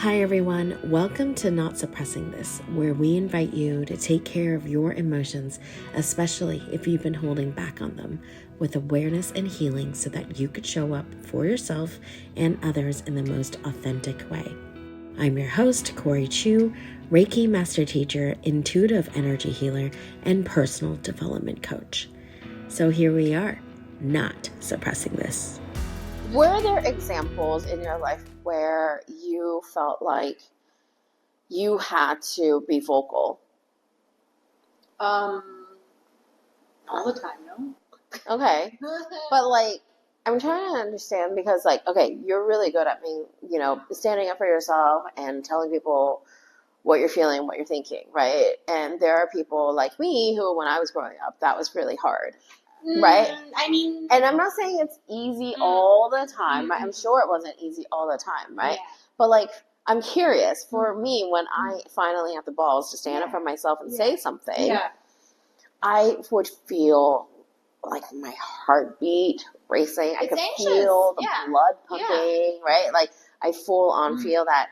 Hi everyone, welcome to Not Suppressing This, where we invite you to take care of your emotions, especially if you've been holding back on them, with awareness and healing so that you could show up for yourself and others in the most authentic way. I'm your host, Corie Chu, Reiki Master Teacher, Intuitive Energy Healer, and Personal Development Coach. So here we are, not suppressing this. Were there examples in your life where you felt like you had to be vocal? All the time, no? Okay. But like, I'm trying to understand because like, okay, you're really good at being, standing up for yourself and telling people what you're feeling, what you're thinking, right? And there are people like me who, when I was growing up, that was really hard. Right? And I'm not saying it's easy all the time. Right? I'm sure it wasn't easy all the time, right? Yeah. But like, I'm curious, for me, when I finally have the balls to stand up for myself and say something, I would feel like my heartbeat racing. I could feel the blood pumping, right? Like, I full on feel that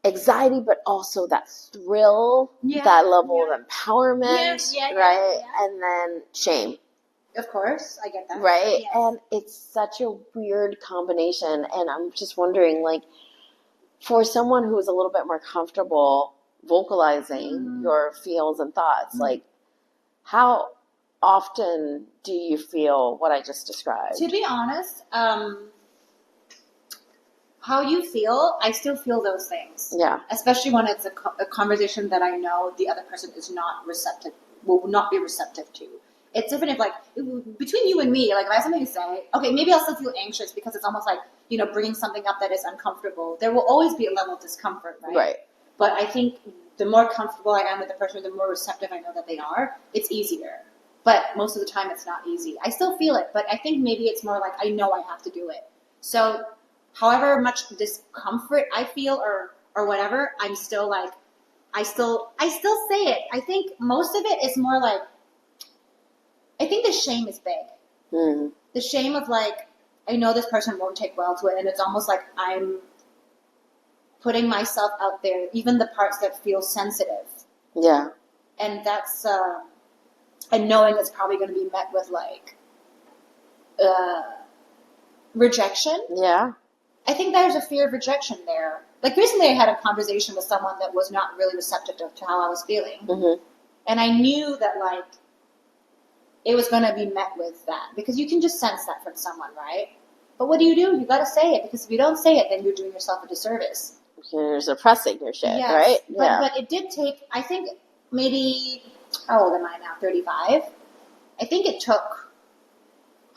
anxiety, but also that thrill, that level of empowerment, right? And then shame. Of course, I get that. Right? Yes. And it's such a weird combination. And I'm just wondering, like, for someone who is a little bit more comfortable vocalizing your feels and thoughts, like, how often do you feel what I just described? To be honest, how you feel, I still feel those things. Yeah. Especially when it's a conversation that I know the other person is not receptive, will not be receptive to. It's different if, like, between you and me, like, if I have something to say, okay, maybe I'll still feel anxious because it's almost like, bringing something up that is uncomfortable. There will always be a level of discomfort, right? Right. But I think the more comfortable I am with the person, the more receptive I know that they are, it's easier. But most of the time, it's not easy. I still feel it, but I think maybe it's more like I know I have to do it. So however much discomfort I feel or whatever, I'm still like, I still say it. I think most of it is more like, I think the shame is big. The shame of like, I know this person won't take well to it, and it's almost like I'm putting myself out there, even the parts that feel sensitive. Yeah. And that's, and knowing it's probably going to be met with like, rejection. Yeah. I think there's a fear of rejection there. Like recently I had a conversation with someone that was not really receptive to how I was feeling. And I knew that like, it was going to be met with that because you can just sense that from someone, right? But what do? You got to say it, because if you don't say it, then you're doing yourself a disservice. You're suppressing your shit, right? But it did take, I think maybe, how old am I now? 35? I think it took,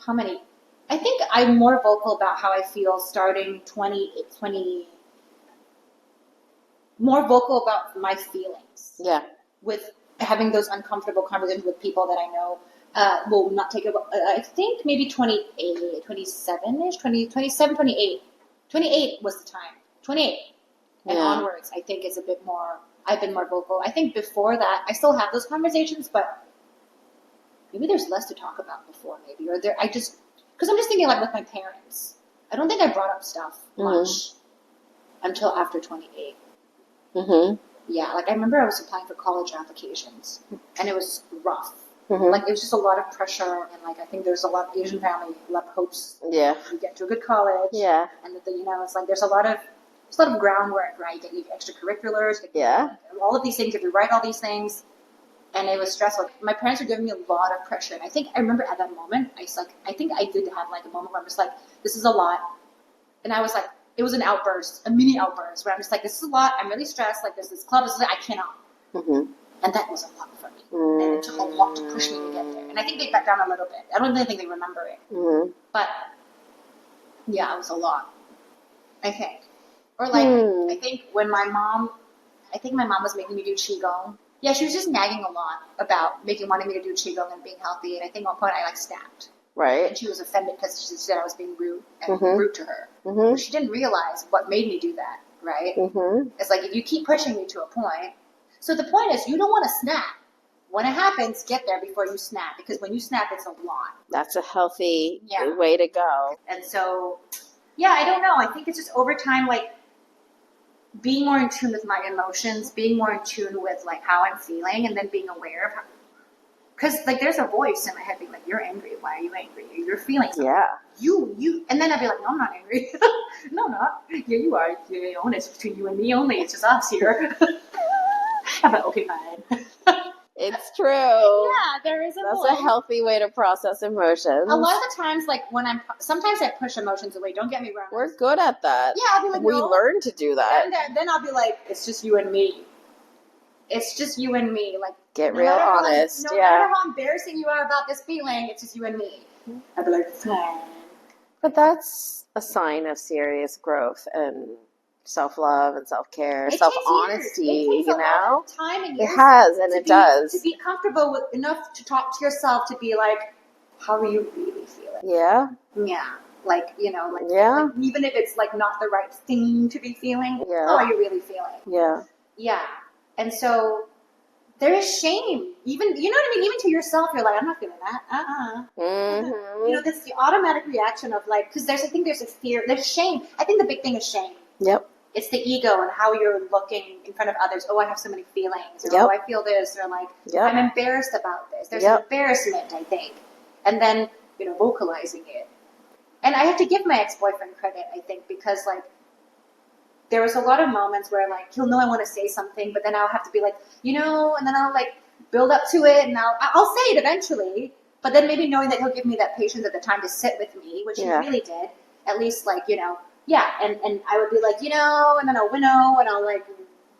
how many? I think I'm more vocal about how I feel starting 20, more vocal about my feelings. Yeah. With having those uncomfortable conversations with people that I know will not take I think maybe 27-ish, 27, 28. 28 was the time. 28 and onwards, I think is a bit more, I've been more vocal. I think before that, I still have those conversations, but maybe there's less to talk about before, maybe. Or because I'm just thinking like with my parents. I don't think I brought up stuff much until after 28. Yeah, like I remember I was applying for college applications, and it was rough. Like it was just a lot of pressure, and like I think there's a lot of Asian family, a lot of hopes. Yeah. You get to a good college. Yeah. And that it's like there's a lot of groundwork, right? You get extracurriculars. All of these things. You have to write all these things, and it was stressful. My parents were giving me a lot of pressure, and I remember at that moment, I think I did have like a moment where I'm just like, this is a lot, and I was like, it was an outburst, a mini outburst, where I'm just like, this is a lot. I'm really stressed. Like there's this club. I cannot. And that was a lot for me. And it took a lot to push me to get there. And I think they backed down a little bit. I don't really think they remember it. But, yeah, it was a lot, I think. Or like, I think my mom was making me do Qigong. Yeah, she was just nagging a lot about wanting me to do Qigong and being healthy. And I think at one point I like snapped. Right. And she was offended because she said I was being rude and rude to her. But she didn't realize what made me do that, right? It's like if you keep pushing me to a point. So the point is, you don't want to snap. When it happens, get there before you snap, because when you snap, it's a lot. That's a healthy way to go. And so, yeah, I don't know. I think it's just over time, like, being more in tune with my emotions, being more in tune with like how I'm feeling, and then being aware of how, because like there's a voice in my head being like, "You're angry. Why are you angry? You're feeling something." Yeah. You, and then I'd be like, "No, I'm not angry. No, I'm not. Yeah, you are. You own it. It's between you and me only. It's just us here." I'm like, "Okay, fine." It's true. Yeah, there is a That's voice. a healthy way to process emotions. A lot of the times, like sometimes I push emotions away. Don't get me wrong. We're good at that. Yeah, I'll be like, we no. learn to do that. And then I'll be like, it's just you and me. It's just you and me. Like, get real honest. No matter how embarrassing you are about this feeling, it's just you and me. I'll be like, fine. But that's a sign of serious growth and self-love and self-care, self-honesty. It takes a lot of time and years. It has, and it does. To be comfortable with enough to talk to yourself to be like, how are you really feeling? Yeah. Yeah. Like, you know, like, yeah. Like even if it's like not the right thing to be feeling, yeah. how are you really feeling? Yeah. Yeah. And so there is shame. Even, you know what I mean? Even to yourself, you're like, I'm not feeling that. Mm-hmm. You know, this the automatic reaction of like, because I think there's a fear, there's shame. I think the big thing is shame. Yep. It's the ego and how you're looking in front of others. Oh, I have so many feelings. Or, yep. oh, I feel this. Or like, yep. I'm embarrassed about this. There's yep. an embarrassment, I think. And then, you know, vocalizing it. And I have to give my ex-boyfriend credit, I think, because like, there was a lot of moments where like, he'll know I want to say something, but then I'll have to be like, you know, and then I'll like build up to it and I'll say it eventually. But then maybe knowing that he'll give me that patience at the time to sit with me, which he really did, at least like, you know, yeah, and I would be like, you know, and then I'll winnow, and I'll like,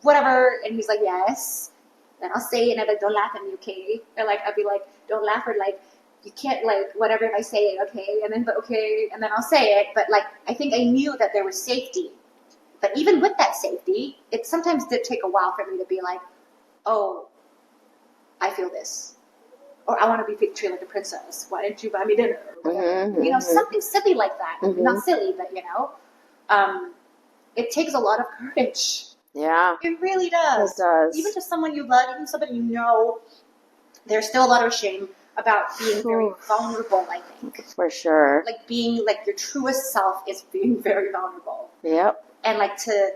whatever, and he's like, yes, then I'll say it, and I'm like, don't laugh at me, okay, or like, I'll be like, don't laugh, or like, you can't, like, whatever, if I say it, okay, and then, but okay, and then I'll say it, but like, I think I knew that there was safety, but even with that safety, it sometimes did take a while for me to be like, oh, I feel this. Or I want to be treated like a princess. Why didn't you buy me dinner? Mm-hmm. You know, something silly like that. Mm-hmm. Not silly, but you know. It takes a lot of courage. Yeah. It really does. It does. Even to someone you love, even somebody you know, there's still a lot of shame about being very vulnerable, I think. For sure. Like being like your truest self is being very vulnerable. Yep. And like to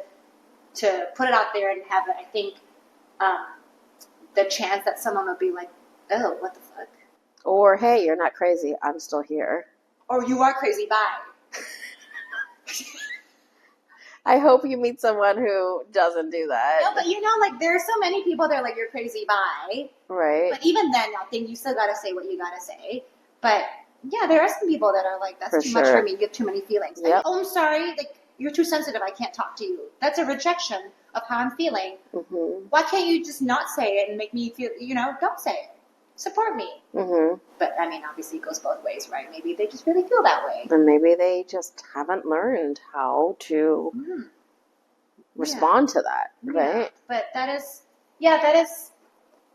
put it out there and have it, I think, the chance that someone will be like, oh, what the fuck? Or, hey, you're not crazy. I'm still here. Or you are crazy, bye. I hope you meet someone who doesn't do that. No, but you know, like, there are so many people that are like, you're crazy, bye. Right. But even then, I think you still gotta say what you gotta say. But, yeah, there are some people that are like, that's too much for me. You have too many feelings. Yep. Like, oh, I'm sorry. Like, you're too sensitive. I can't talk to you. That's a rejection of how I'm feeling. Mm-hmm. Why can't you just not say it and make me feel, you know, don't say it. Support me. Mm-hmm. But, I mean, obviously it goes both ways, right? Maybe they just really feel that way. And maybe they just haven't learned how to respond to that, right? Yeah. But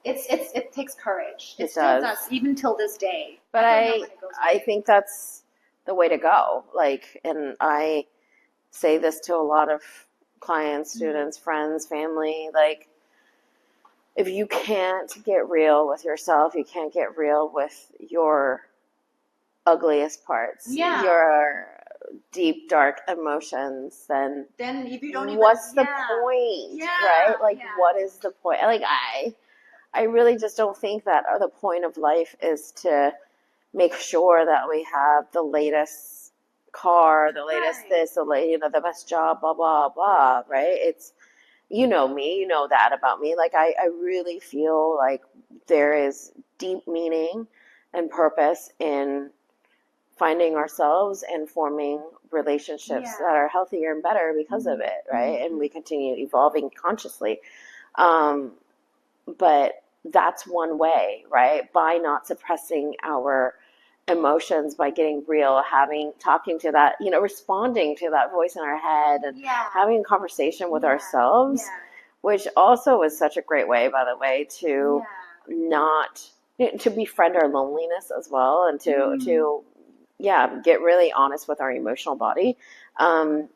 it takes courage. It still does, even till this day. But I think that's the way to go. Like, and I say this to a lot of clients, students, friends, family, like, if you can't get real with yourself, you can't get real with your ugliest parts, your deep, dark emotions, then if you don't even, what's the point, right? Like, what is the point? Like, I really just don't think that the point of life is to make sure that we have the latest car, the latest this, the best job, blah, blah, blah, right? It's, you know me, you know that about me. Like, I really feel like there is deep meaning and purpose in finding ourselves and forming relationships that are healthier and better because of it, right? And we continue evolving consciously. But that's one way, right? By not suppressing our emotions, by getting real, talking to that, responding to that voice in our head and having a conversation with ourselves, which also is such a great way, by the way, to to befriend our loneliness as well, and to get really honest with our emotional body. I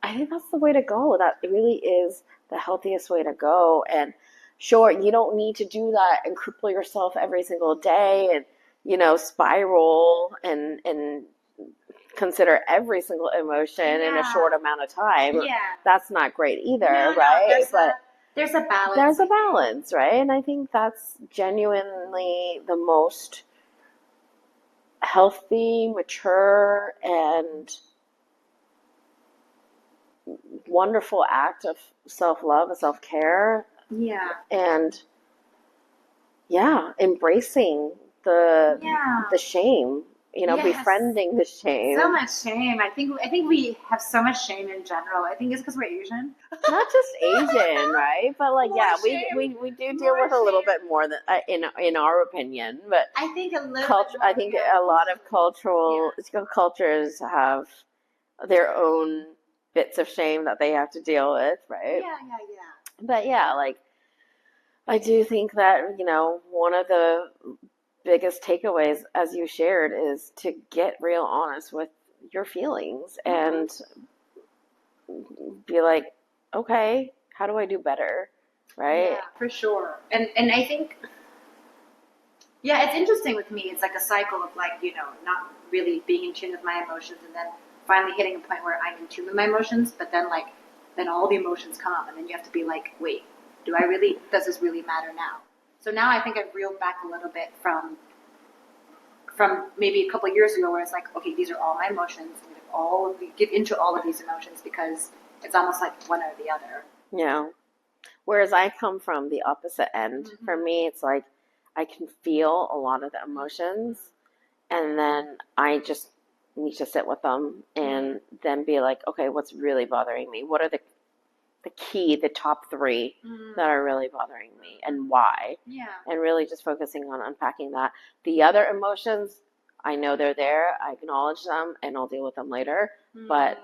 think that's the way to go. That really is the healthiest way to go. And sure, you don't need to do that and cripple yourself every single day and, spiral and consider every single emotion in a short amount of time, that's not great either, right? There's a balance. There's a balance, right? And I think that's genuinely the most healthy, mature, and wonderful act of self-love and self-care. Yeah. And embracing the shame, befriending the shame. So much shame. I think we have so much shame in general. I think it's because we're Asian. Not just Asian, right? But we do deal with a little bit more than in our opinion. But I think a little. I think a lot of cultures have their own bits of shame that they have to deal with, right? Yeah. But I do think that, one of the biggest takeaways, as you shared, is to get real honest with your feelings and be like, okay, how do I do better? Right? Yeah, for sure. And I think, it's interesting with me. It's like a cycle of not really being in tune with my emotions and then finally hitting a point where I'm in tune with my emotions, but then all the emotions come and then you have to be like, wait, does this really matter now? So now I think I've reeled back a little bit from maybe a couple of years ago where it's like, okay, these are all my emotions. And get into all of these emotions because it's almost like one or the other. Yeah. Whereas I come from the opposite end. Mm-hmm. For me, it's like I can feel a lot of the emotions and then I just need to sit with them and then be like, okay, what's really bothering me? What are the top 3 that are really bothering me and why? Yeah. And really just focusing on unpacking that. The other emotions, I know they're there. I acknowledge them and I'll deal with them later. But,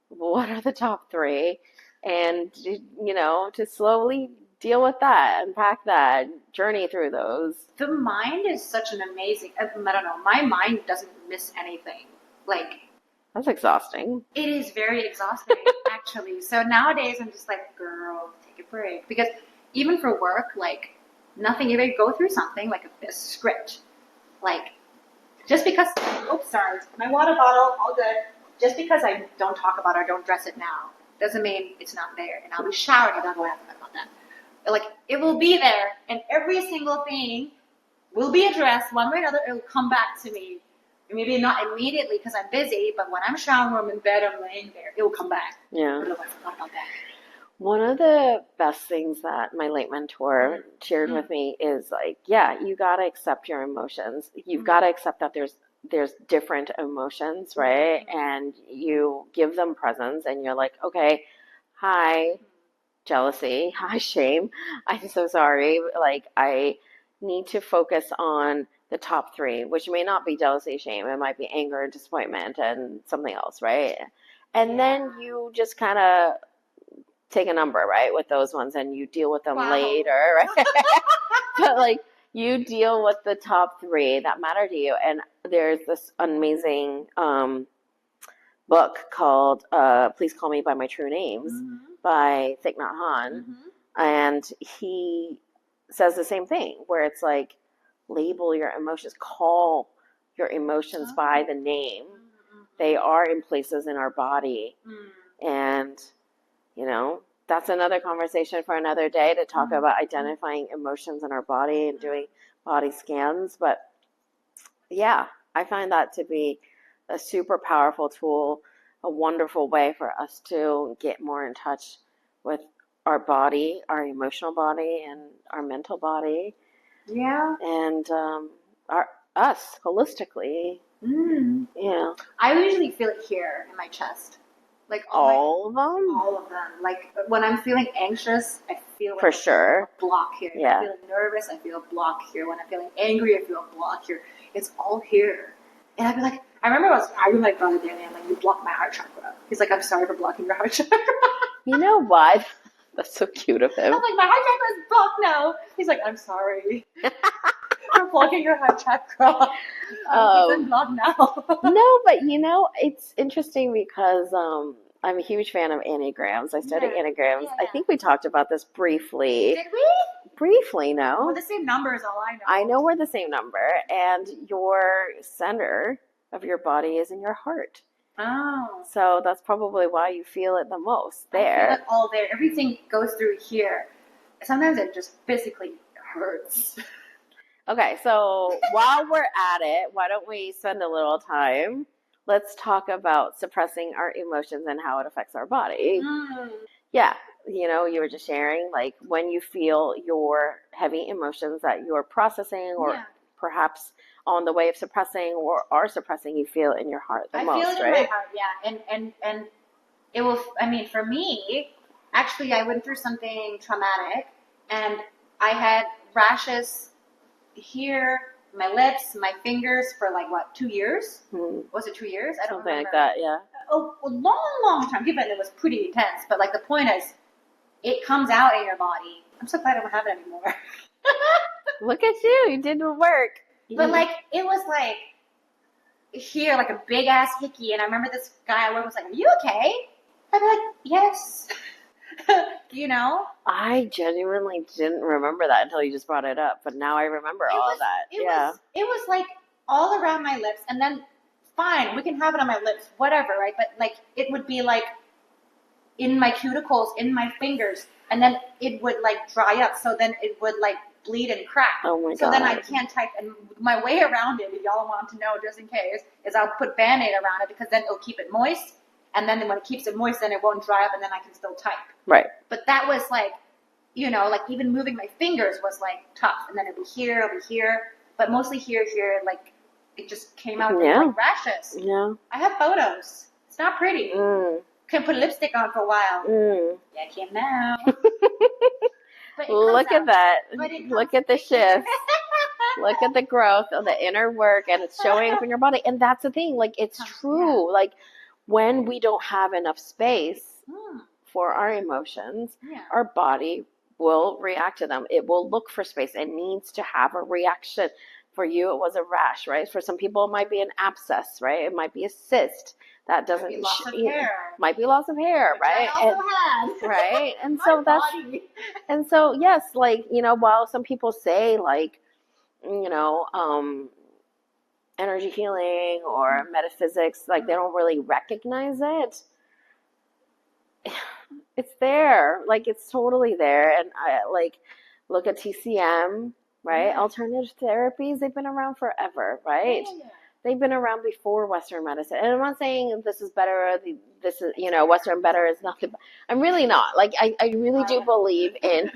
what are the top 3? And, to slowly deal with that, unpack that, journey through those. The mind is such an amazing, I don't know, my mind doesn't miss anything. That's exhausting. It is very exhausting, actually. So nowadays, I'm just like, girl, take a break. Because even for work, nothing, if I go through something, like a script, just because, oops, sorry, my water bottle, all good. Just because I don't talk about it or don't address it now, doesn't mean it's not there. And I'll be showering and I'll go after about that. But it will be there, and every single thing will be addressed one way or another. It will come back to me. Maybe not immediately because I'm busy, but when I'm showering or I'm in bed, I'm laying there, it will come back. Yeah. I forgot about that. One of the best things that my late mentor shared with me is you got to accept your emotions. You've got to accept that there's different emotions, right? And you give them presence and you're like, okay, hi, jealousy, hi, shame. I'm so sorry. I need to focus on the top 3, which may not be jealousy, shame. It might be anger, disappointment, and something else, right? And then you just kind of take a number, right, with those ones, and you deal with them later, right? But you deal with the top 3 that matter to you. And there's this amazing book called Please Call Me by My True Names by Thich Nhat Hanh. And he says the same thing, where it's label your emotions, call your emotions by the name. They are in places in our body. And, that's another conversation for another day to talk about identifying emotions in our body and doing body scans. But I find that to be a super powerful tool, a wonderful way for us to get more in touch with our body, our emotional body, and our mental body. Yeah. And us holistically. Yeah. I usually feel it here in my chest. All of them? All of them. When I'm feeling anxious, I feel for sure a block here. Yeah. When I'm feeling nervous, I feel a block here. When I'm feeling angry, I feel a block here. It's all here. And I'd be like, I remember I was arguing with my brother the other day, you blocked my heart chakra. He's like, I'm sorry for blocking your heart chakra. You know what? That's so cute of him. I was like, my heart chakra is blocked now. He's like, I'm sorry. I'm blocking your heart chakra. It's unblocked now. No, but it's interesting because I'm a huge fan of Enneagrams. I study Enneagrams. Yeah. I think we talked about this briefly. Did we? Briefly, no. We're the same number is all I know. I know we're the same number. And your center of your body is in your heart. Oh. So that's probably why you feel it the most I there. feel it all there. Everything goes through here. Sometimes it just physically hurts. Okay, so while we're at it, why don't we spend a little time? Let's talk about suppressing our emotions and how it affects our body. Yeah, you know, you were just sharing, like, when you feel your heavy emotions that you're processing or perhaps on the way of suppressing or are suppressing, you feel it in your heart the most, right? I feel it in my heart, yeah. And it will, I mean, for me, actually, I went through something traumatic, and I had rashes here, my lips, my fingers for like, what, 2 years? Was it 2 years? I don't remember. Something like that, yeah. A long time. Given it was pretty intense, but like the point is, it comes out in your body. I'm so glad I don't have it anymore. Look at you did the work. But like, it was like here, like a big ass hickey, and I remember this guy I worked with was like, "Are you okay?" I'd be like, "Yes." You know? I genuinely didn't remember that until you just brought it up, but now I remember all of that. It was like all around my lips, and then fine, we can have it on my lips, whatever, right? But like, it would be like in my cuticles, in my fingers, and then it would like dry up, so then it would like bleed and crack. Oh my God. So then I can't type, and my way around it, if y'all want to know, just in case, is I'll put Band-Aid around it, because then it'll keep it moist, and then when it keeps it moist, then it won't dry up, and then I can still type. Right. But that was like, you know, like even moving my fingers was like tough, and then it'll be here, but mostly here, like it just came out like rashes. Yeah. I have photos. It's not pretty. Can put lipstick on for a while. Yeah, I can now. Look at that. Look at the shift. Look at the growth of the inner work, and it's showing up in your body. And that's the thing. Like, it's true. Like, when we don't have enough space for our emotions, our body will react to them. It will look for space. It needs to have a reaction. For you, it was a rash, right? For some people, it might be an abscess, right? It might be a cyst that doesn't. Might be loss of hair. Might be loss of hair, which right? I also had. Right, and so that's. And so yes, like, you know, while some people say like, you know, energy healing or metaphysics, like they don't really recognize it. It's there, like it's totally there, and I like look at TCM. Right? Alternative therapies, they've been around forever, right? They've been around before Western medicine. And I'm not saying this is better, this is, you know, Western better is nothing. I'm really not. Like, I really do believe in,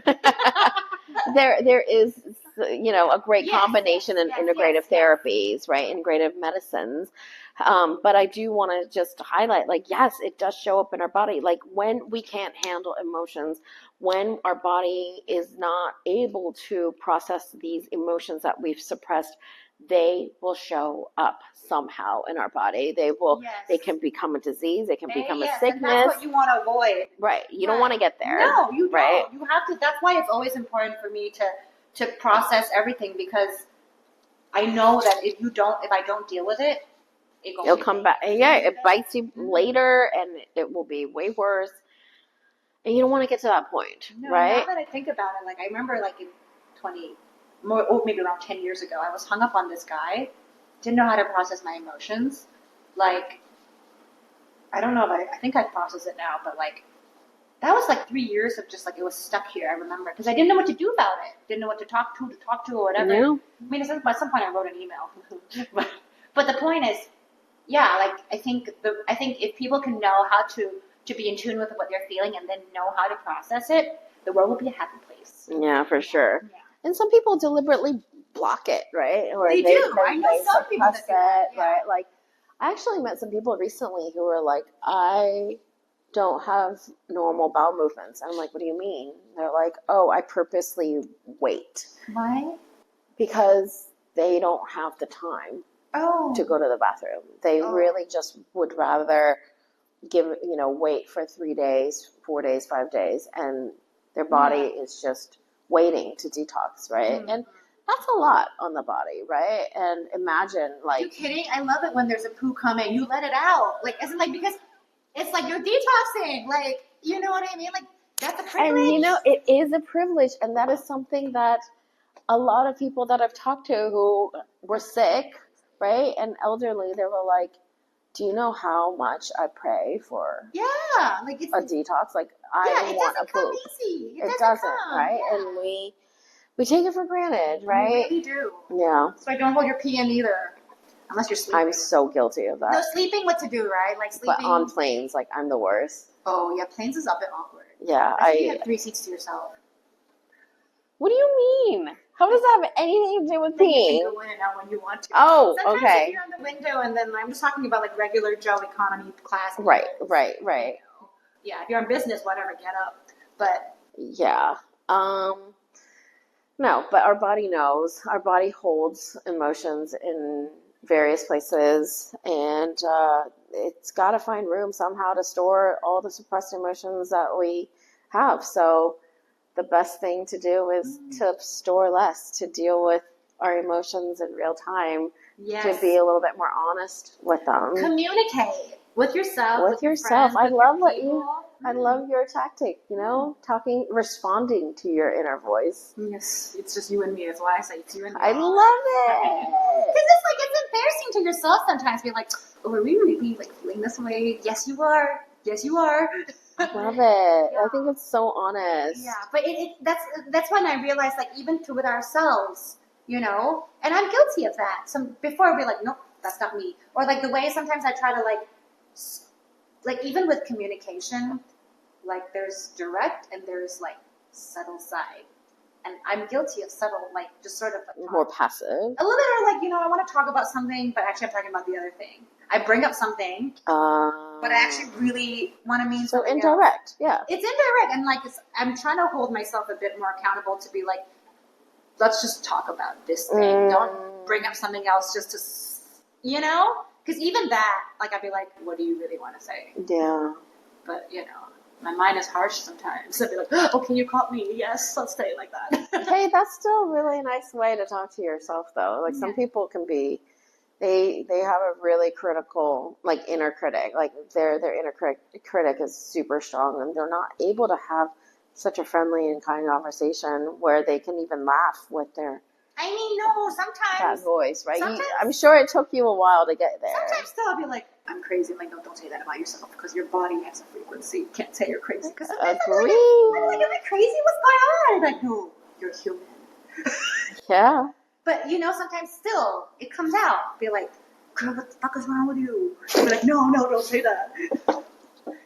there is, you know, a great combination in integrative therapies, right? Integrative medicines. But I do want to just highlight, like, yes, it does show up in our body. Like, when we can't handle emotions, when our body is not able to process these emotions that we've suppressed, they will show up somehow in our body. They will. They can become a disease. They can become a sickness. And that's what you want to avoid. Right. You don't want to get there. No, you don't. You have to. That's why it's always important for me to process everything, because I know that if I don't deal with it, it'll come back. Yeah, it bites you later, and it will be way worse. And you don't want to get to that point, right? Now that I think about it, like I remember, like in maybe around 10 years ago, I was hung up on this guy. Didn't know how to process my emotions. Like, I don't know if I think I process it now, but like that was like 3 years of just like it was stuck here. I remember, because I didn't know what to do about it. Didn't know what to talk to or whatever. Yeah. I mean, at some point I wrote an email. But the point is, like I think if people can know how to be in tune with what they're feeling and then know how to process it, the world will be a happy place. Yeah, for sure. Yeah. And some people deliberately block it, right? Or they do. I know some people that do that, right? Like, I actually met some people recently who were like, I don't have normal bowel movements. I'm like, what do you mean? They're like, oh, I purposely wait. Why? Because they don't have the time to go to the bathroom. They really just would rather wait for 3 days, 4 days, 5 days, and their body is just waiting to detox, right? And that's a lot on the body, right? And imagine, like... Are you kidding? I love it when there's a poo coming. You let it out. Like, isn't like, because it's like you're detoxing. Like, you know what I mean? Like, that's a privilege. And, you know, it is a privilege, and that is something that a lot of people that I've talked to who were sick right? And elderly, they were like, do you know how much I pray for like it's a detox? Like, I want to poop. Easy. It doesn't, right? Yeah. And we take it for granted, right? We really do. Yeah. So don't hold your pee in either. Unless you're sleeping. I'm so guilty of that. No, sleeping, what to do, right? Like sleeping. But on planes, like, I'm the worst. Oh, yeah, planes is a bit awkward. Yeah. You have 3 seats to yourself. What do you mean? How does that have anything to do with peeing? You can go in and out when you want to. Oh, sometimes okay. If you're on the window, and then I'm just talking about like regular Joe economy class. Right. Yeah, if you're on business, whatever, get up. But yeah. No, but our body knows. Our body holds emotions in various places, and it's got to find room somehow to store all the suppressed emotions that we have. So the best thing to do is to store less, to deal with our emotions in real time, to be a little bit more honest with them. Communicate with yourself. With yourself. I love your tactic, responding to your inner voice. Yes, it's just you and me. That's why I say it's you and me. I love it. Because it's embarrassing to yourself sometimes. Be like, oh, are we really like feeling this way? Yes, you are. Yes, you are. I love it. Yeah. I think it's so honest. Yeah, but that's when I realized, like, even with ourselves, and I'm guilty of that. Before I'd be like, nope, that's not me. Or like the way sometimes I try to like even with communication, like there's direct and there's like subtle side. And I'm guilty of subtle, like just sort of like more passive. A little bit of like, I want to talk about something, but actually I'm talking about the other thing. I bring up something, but I actually really want to mean something indirect, else. Yeah. It's indirect, and like I'm trying to hold myself a bit more accountable to be like, let's just talk about this thing. Don't bring up something else just to, because even that, like I'd be like, what do you really want to say? Yeah. But, my mind is harsh sometimes. I'd be like, oh, can you call me? Yes, let's say it like that. Hey, that's still a really nice way to talk to yourself, though. Like some people can be, they have a really critical, like inner critic. Like their inner critic is super strong, and they're not able to have such a friendly and kind conversation where they can even laugh with their. I mean, no, sometimes. That voice, right? I'm sure it took you a while to get there. Sometimes still I'll be like, I'm crazy. I'm like, no, don't say that about yourself because your body has a frequency. You can't say you're crazy. Because I'm like, am I crazy? What's going on? I'm like, no, you're human. Yeah. But, sometimes still it comes out. Be like, girl, what the fuck is wrong with you? Be like, no, don't say that.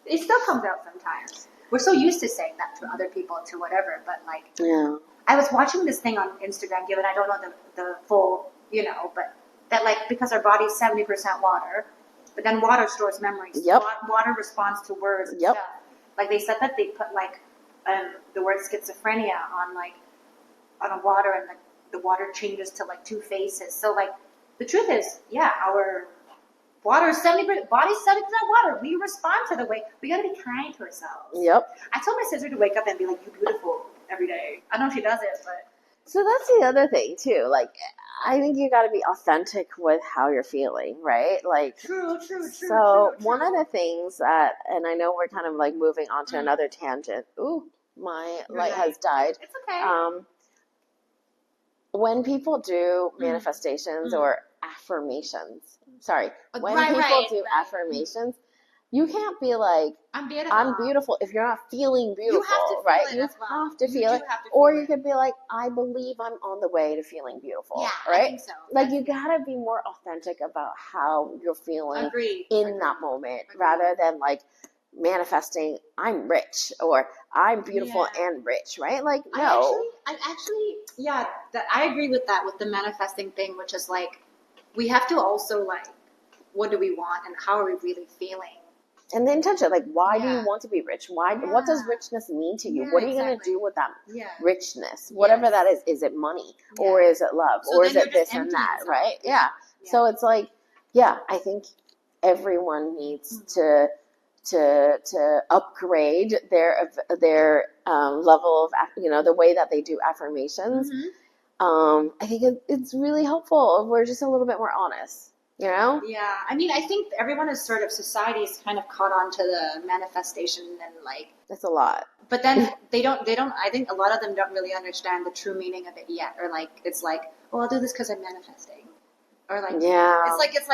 It still comes out sometimes. We're so used to saying that to other people, to whatever, but like, yeah. I was watching this thing on Instagram, given I don't know the full, but that like, because our body's 70% water, but then water stores memories. Yep. Water responds to words and yep. stuff. Like they said that they put like the word schizophrenia on a water, and the water changes to like 2 faces. So like the truth is, our water is 70%, body's 70% water. We respond to the way, we gotta be kind to ourselves. Yep. I told my sister to wake up and be like, you beautiful every day. I don't know if she does it, but. So that's the other thing too. Like, I think you got to be authentic with how you're feeling, right? Like, true. So one of the things that, and I know we're kind of like moving on to another tangent. Ooh, my light has died. It's okay. When people do manifestations or affirmations, when people do affirmations, you can't be like, I'm beautiful if you're not feeling beautiful, right? You have to feel it. Or you could be like, I believe I'm on the way to feeling beautiful, right? I think so. Like you gotta be more authentic about how you're feeling in that moment, rather than like manifesting, I'm rich or I'm beautiful and rich, right? Like, no. I actually, I agree with that, with the manifesting thing, which is like, we have to also like, what do we want and how are we really feeling? And the intention, like, why do you want to be rich? What does richness mean to you? What are you going to do with that richness? Whatever that is. Is it money? Or is it love? Or is it this and that, right? Yeah. So it's like, I think everyone needs to upgrade their level of, the way that they do affirmations. I think it's really helpful if we're just a little bit more honest. Yeah, I mean, I think everyone is sort of, society is kind of caught on to the manifestation and like... That's a lot. But then they don't, I think a lot of them don't really understand the true meaning of it yet. Or like, it's like, well, I'll do this because I'm manifesting. Or like, yeah,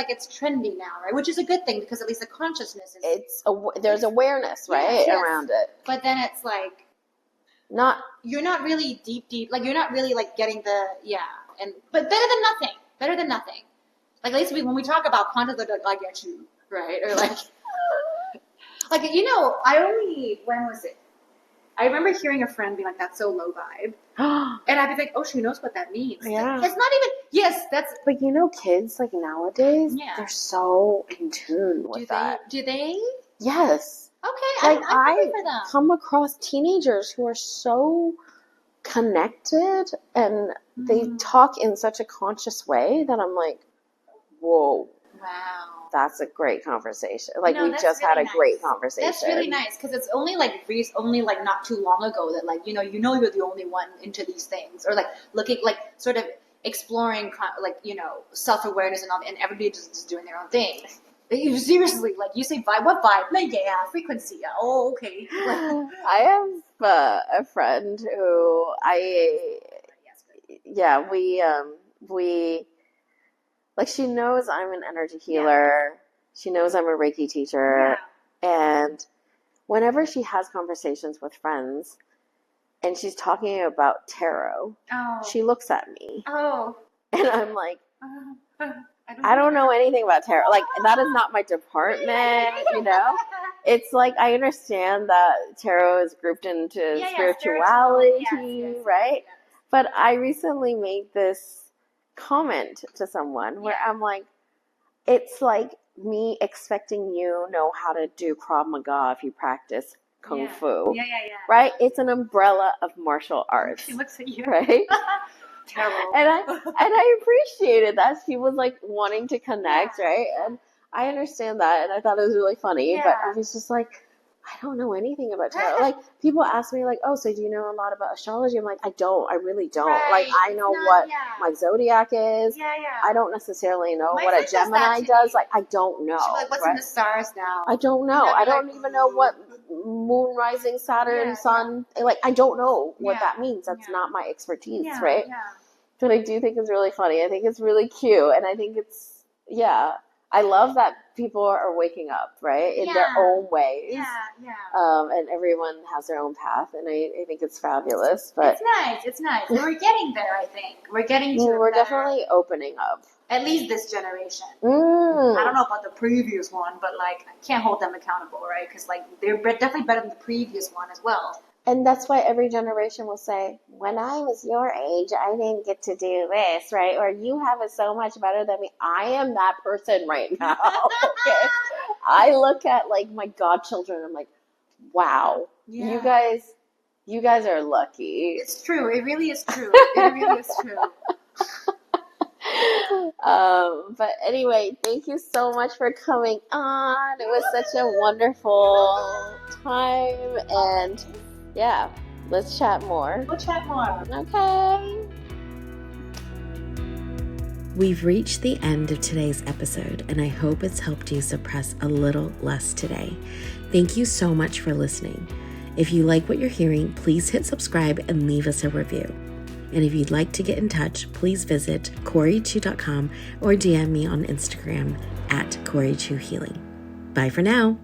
it's trendy now, right? Which is a good thing because at least the consciousness is. There's awareness, right, yes. around it. But then it's like, you're not really deep, like you're not really like getting the, but better than nothing. Like at least when we talk about content, like, I get you, right? Or like, when was it? I remember hearing a friend be like, that's so low vibe. And I'd be like, oh, she knows what that means. Yeah. It's not even, yes, that's. But kids like nowadays, they're so in tune with that. Do they? Yes. Okay, like I'm happy for them. Come across teenagers who are so connected and they talk in such a conscious way that I'm like, whoa. Wow. That's a great conversation. Like we just really had a great conversation. That's really nice because it's only not too long ago that like you're the only one into these things or like looking like sort of exploring like self-awareness and all, and everybody just doing their own thing. Seriously, like you say vibe, what vibe? Like frequency. Oh, okay. I have a friend who we. Like, she knows I'm an energy healer. Yeah. She knows I'm a Reiki teacher. Yeah. And whenever she has conversations with friends and she's talking about tarot, she looks at me. Oh. And I'm like, I don't know anything about tarot. Like, that is not my department, It's like, I understand that tarot is grouped into spirituality, right? Yes. But I recently made this comment to someone where I'm like, it's like me expecting you know how to do Krav Maga if you practice Kung Fu. Right? It's an umbrella of martial arts. She looks at you. Right? Terrible. And I appreciated that she was like wanting to connect, right? And I understand that, and I thought it was really funny, but I was just like, I don't know anything about tarot. Like, people ask me, like, oh, so do you know a lot about astrology? I'm like, I really don't. Right. Like, I know what my zodiac is. I don't necessarily know what a Gemini does. Like, I don't know. Like, what's in the stars now? I don't know. I don't even know what moon, rising, Saturn, sun. Like, I don't know what that means. That's not my expertise, right? Yeah. But I do think it's really funny. I think it's really cute. And I think it's, I love that people are waking up, right, in their own ways. And everyone has their own path, and I think it's fabulous. But it's nice. We're getting there, I think. We're definitely opening up. At least this generation. I don't know about the previous one, but, like, I can't hold them accountable, right? Because, like, they're definitely better than the previous one as well. And that's why every generation will say, when I was your age, I didn't get to do this, right? Or you have it so much better than me. I am that person right now. Okay. I look at like my godchildren. I'm like, wow, you guys are lucky. It's true. It really is true. It really is true. But anyway, thank you so much for coming on. It was such a wonderful time, and let's chat more. We'll chat more. Okay. We've reached the end of today's episode, and I hope it's helped you suppress a little less today. Thank you so much for listening. If you like what you're hearing, please hit subscribe and leave us a review. And if you'd like to get in touch, please visit CorieChu.com or DM me on Instagram @CorieChuHealing. Bye for now.